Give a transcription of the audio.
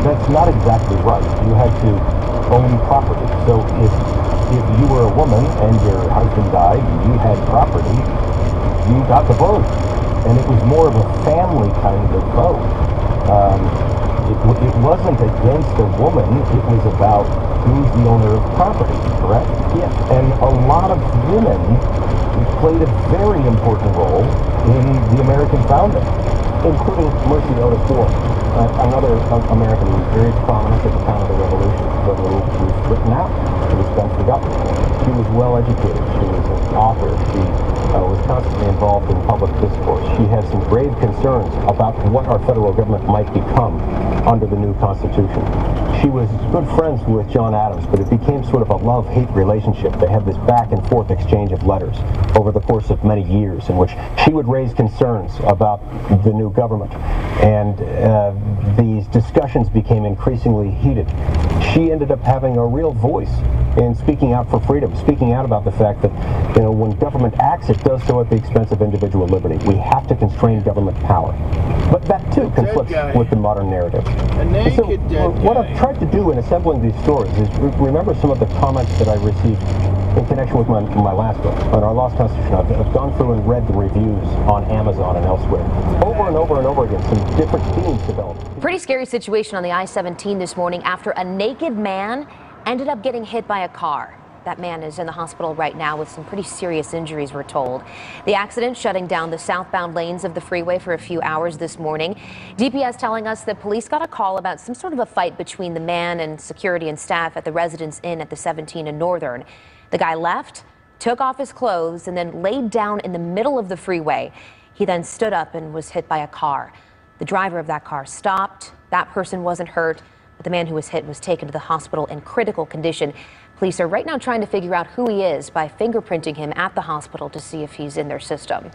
That's not exactly right. You had to own property. So if you were a woman and your husband died and you had property, you got the vote. And it was more of a family kind of vote. It wasn't against a woman. It was about who's the owner of property, correct? Yes. And a lot of women played a very important role in the American founding, Including Mercy Otis Ford, another American who was very prominent at the time of the Revolution, but who was written out. She was bent for government. She was well educated. She was an author. She was constantly involved in public discourse. She had some grave concerns about what our federal government might become under the new Constitution. She was good friends with John Adams, but it became sort of a love-hate relationship. They had this back-and-forth exchange of letters over the course of many years in which she would raise concerns about the new government, and these discussions became increasingly heated. She ended up having a real voice in speaking out for freedom, speaking out about the fact that, when government acts, it does so at the expense of individual liberty. We have to constrain government power. But that, too, conflicts with the modern narrative. What I've tried to do in assembling these stories is remember some of the comments that I received in connection with my last book, on Our Lost Constitution. I've gone through and read the reviews on Amazon and elsewhere. Over and over and over again, some different themes developed. Pretty scary situation on the I-17 this morning after a naked man ended up getting hit by a car. That man is in the hospital right now with some pretty serious injuries, we're told. The accident shutting down the southbound lanes of the freeway for a few hours this morning. DPS telling us that police got a call about some sort of a fight between the man and security and staff at the Residence Inn at the 17 and Northern. The guy left, took off his clothes, and then laid down in the middle of the freeway. He then stood up and was hit by a car. The driver of that car stopped. That person wasn't hurt, but the man who was hit was taken to the hospital in critical condition. Police are right now trying to figure out who he is by fingerprinting him at the hospital to see if he's in their system.